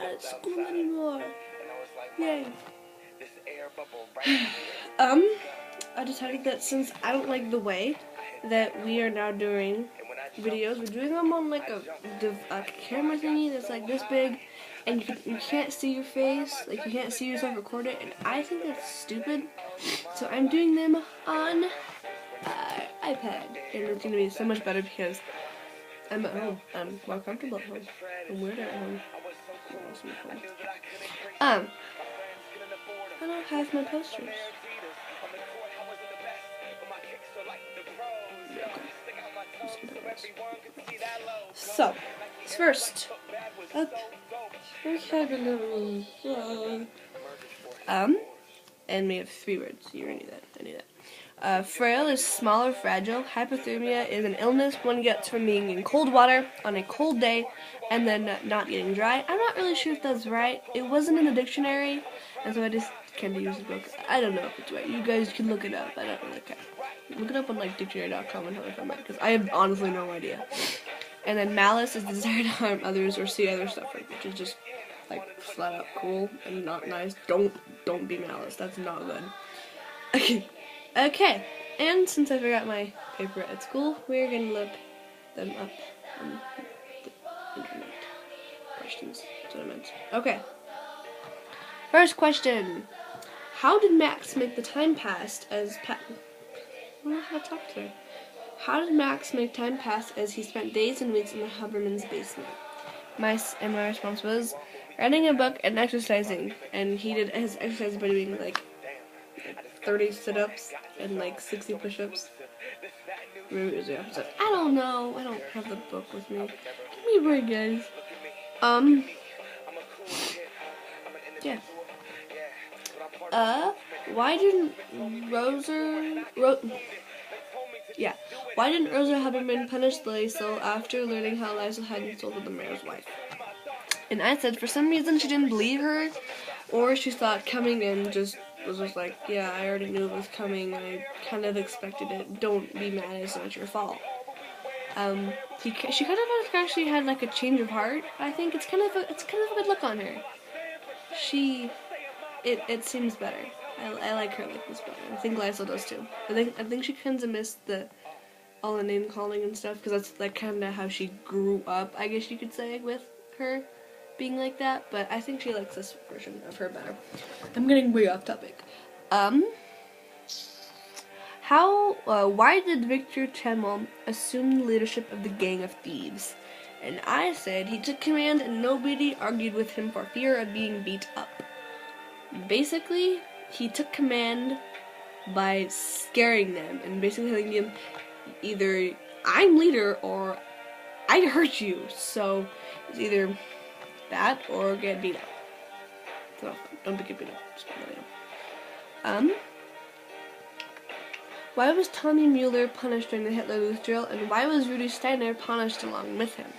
not at school anymore. Yay. I decided that since I don't like the way that we are now doing videos, we're doing them on like a camera thingy that's like this big, and you can't see your face, like you can't see yourself record it, and I think that's stupid. So I'm doing them on iPad, and it's gonna be so much better because I'm at home. I'm more comfortable at home. I'm weirder at home. I don't have my posters. So, first, and we have 3 words. You already knew that. I knew that. Frail is small or fragile. Hypothermia is an illness one gets from being in cold water on a cold day and then not getting dry. I'm not really sure if that's right. It wasn't in the dictionary, and so I just can't use the book. I don't know if it's right. You guys can look it up. I don't really care. Look it up on like dictionary.com and tell me if I'm right, because I have honestly no idea. And then malice is the desire to harm others or see others suffer, which is just like flat out cool and not nice. Don't be malice. That's not good. Okay. And since I forgot my paper at school, we're gonna look them up on the internet. Questions. That's what I meant. Okay. First question: how did Max make the time pass as I don't know how to talk to her. How did Max make time pass as he spent days and weeks in the Huberman's basement? My response was writing a book and exercising. And he did his exercise by doing like 30 sit-ups and like 60 push-ups. Maybe it was the opposite. I don't know. I don't have the book with me. Give me a break, guys. Yeah. Why didn't Why didn't Rosa Huberman punish Liesl after learning how Liesl had insulted the mayor's wife? And I said for some reason she didn't believe her, or she thought coming in was just like, yeah, I already knew it was coming, I kind of expected it, don't be mad, it's not your fault. She kind of actually had like a change of heart. I think it's kind of a good look on her. It seems better. I like her like this better. I think Liesl does too. I think she kind of missed all the name calling and stuff, because that's like kind of how she grew up, I guess you could say, with her being like that. But I think she likes this version of her better. I'm getting way off topic. Why did Victor Chemmel assume the leadership of the gang of thieves? And I said he took command and nobody argued with him for fear of being beat up. Basically, he took command by scaring them and basically telling them either I'm leader or I hurt you. So it's either that or get beat up. So don't get beat up. Just why was Tommy Mueller punished during the Hitler Youth drill, and why was Rudy Steiner punished along with him?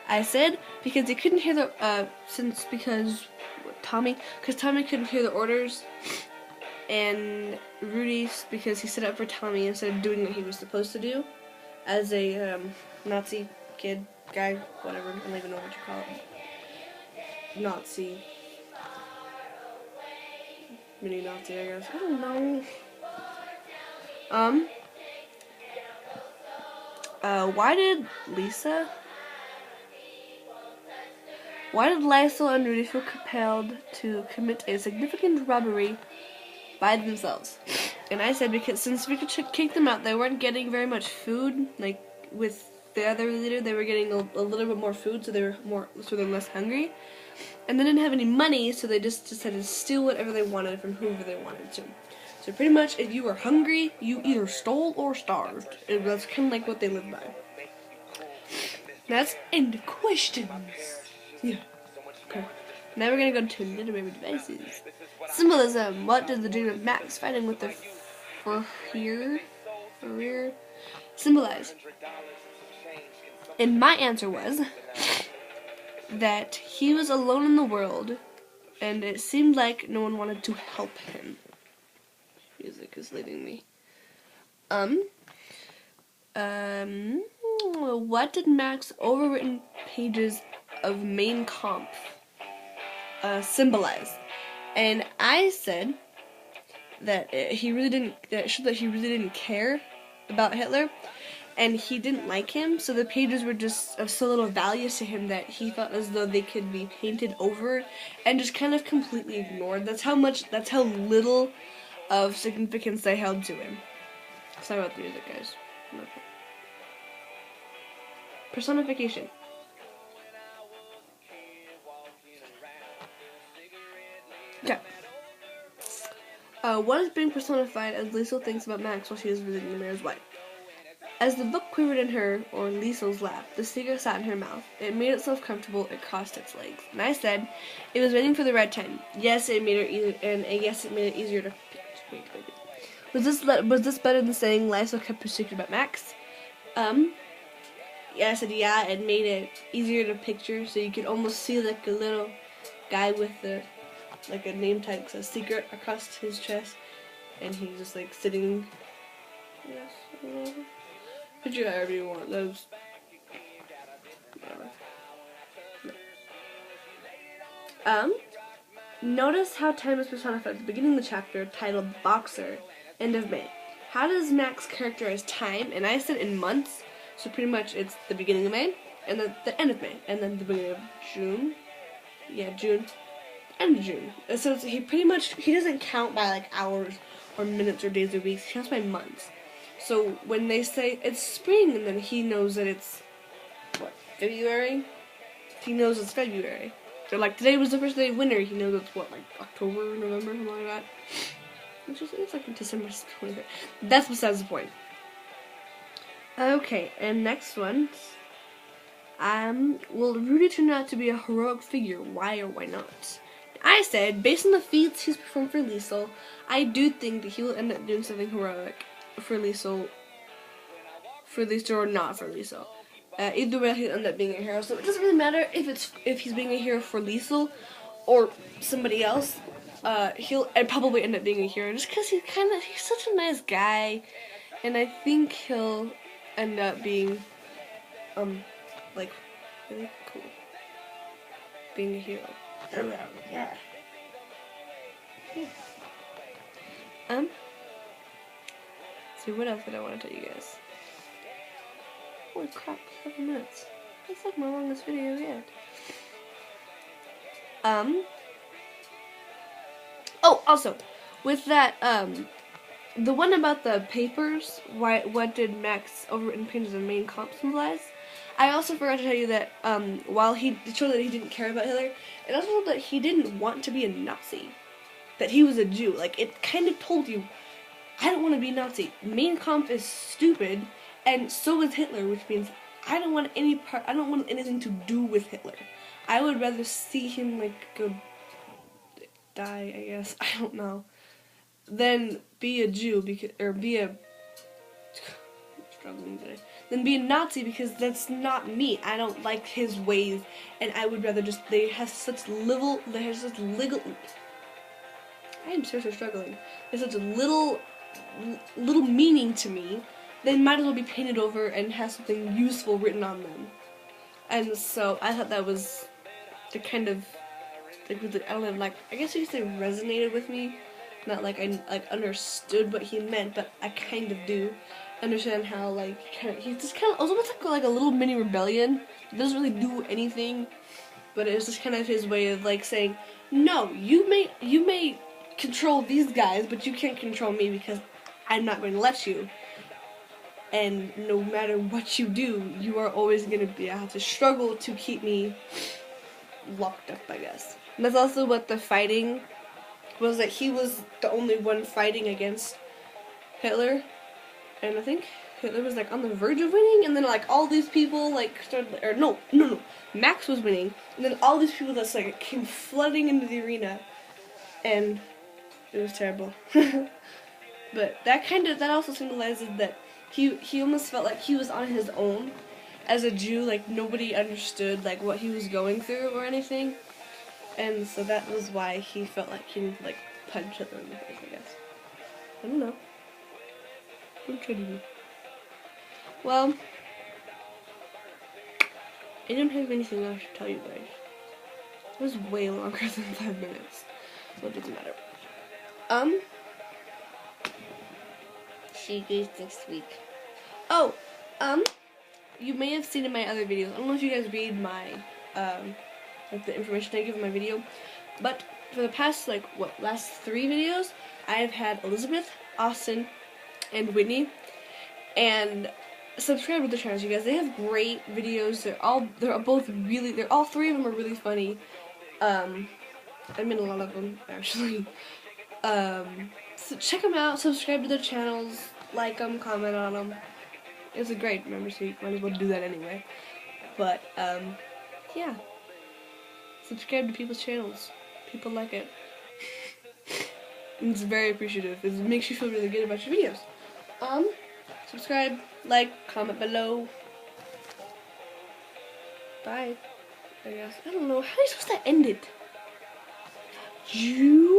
I said because he couldn't hear because Tommy couldn't hear the orders, and Rudy because he stood up for Tommy instead of doing what he was supposed to do as a Nazi kid, guy, whatever, I don't even know what you call it. Nazi. Mini Nazi, I guess. I don't know. Why did Liesl and Rudy feel compelled to commit a significant robbery by themselves? And I said because since we could kick them out, they weren't getting very much food. Like with the other leader, they were getting a little bit more food, so they're less hungry. And they didn't have any money, so they just decided to steal whatever they wanted from whoever they wanted to. So pretty much, if you were hungry, you either stole or starved. And that's kind of like what they lived by. That's end questions. Yeah. Okay. Now we're gonna go to literary devices. Symbolism. What did the dream of Max fighting with the Fuhrer symbolize? And my answer was that he was alone in the world, and it seemed like no one wanted to help him. Music is leading me. What did Max overwritten pages of Mein Kampf symbolize. And I said that he really didn't. That showed that he really didn't care about Hitler, and he didn't like him. So the pages were just of so little value to him that he felt as though they could be painted over and just kind of completely ignored. That's how little of significance they held to him. Sorry about the music, guys. Okay. Personification. Okay. What is being personified as Liesel thinks about Max while she is visiting the mayor's wife? As the book quivered in her, or Liesel's lap, the cigarette sat in her mouth. It made itself comfortable, it crossed its legs. And I said, it was waiting for the right time. Yes, it made her yes, it made it easier to... Wait. Was this better than saying Liesel kept her secret about Max? Yeah, I said, yeah, it made it easier to picture, so you could almost see like a little guy with like a name tag that says secret across his chest, and he's just like sitting. Yes, picture however you want. Those. Notice how time is personified at the beginning of the chapter titled Boxer, End of May. How does Max characterize time? And I said in months, so pretty much it's the beginning of May, and then the end of May, and then the beginning of June. Yeah, June. End of June. So he doesn't count by like hours or minutes or days or weeks. He counts by months. So when they say it's spring, and then he knows that it's what, February. He knows it's February. So like today was the first day of winter. He knows it's what, like October, November, something like that. It's like December 23rd. That's besides the point. Okay, and next one. Will Rudy turn out to be a heroic figure? Why or why not? I said, based on the feats he's performed for Liesel, I do think that he will end up doing something heroic for Liesel or not for Liesel. Either way, he'll end up being a hero. So it doesn't really matter if he's being a hero for Liesel or somebody else. He'll probably end up being a hero just because he's such a nice guy, and I think he'll end up being like really cool, being a hero. Yeah. So what else did I want to tell you guys? Holy crap, 7 minutes. That's like my longest video yet. Oh, also, with that, the one about the papers, what did Max overwritten pages of Mein Kampf symbolize? I also forgot to tell you that, while it showed that he didn't care about Hitler, it also showed that he didn't want to be a Nazi. That he was a Jew. Like, it kind of told you, I don't want to be a Nazi. Mein Kampf is stupid, and so is Hitler, which means I don't want anything to do with Hitler. I would rather see him, like, go die, I guess, I don't know, than be a Jew, than be a Nazi, because that's not me. I don't like his ways, and I would rather they have such little, I am seriously struggling. There's such a little meaning to me, they might as well be painted over and have something useful written on them. And so I thought that was the kind of, I guess you could say resonated with me. Not like I understood what he meant, but I kind of do understand how he's just kind of almost like a little mini rebellion. He doesn't really do anything, but it's just kind of his way of saying, no, you may control these guys, but you can't control me because I'm not going to let you. And no matter what you do, you are always going to have to struggle to keep me locked up, I guess. And that's also what the fighting was, that he was the only one fighting against Hitler. And I think Hitler was on the verge of winning, and then all these people started, or no, Max was winning, and then all these people came flooding into the arena, and it was terrible. But that also symbolizes that he almost felt like he was on his own as a Jew. Nobody understood what he was going through or anything, and so that was why he felt like he needed to punch Hitler in the face, I guess. I don't know. What could he do? Well, I don't have anything else to tell you guys. It was way longer than 5 minutes. So it doesn't matter. She goes next week. Oh, you may have seen in my other videos. I don't know if you guys read my, like the information I give in my video, but for the past, last 3 videos, I've had Elizabeth, Austin, and Whitney, and subscribe to the channels, you guys. They have great videos. They're all 3 of them are really funny. I'm in a lot of them, actually. So check them out, subscribe to their channels, like them, comment on them. It's a great membership, might as well do that anyway. But, yeah. Subscribe to people's channels. People like it. It's very appreciative. It makes you feel really good about your videos. Subscribe, like, comment below. Bye. I guess. I don't know. How are you supposed to end it? You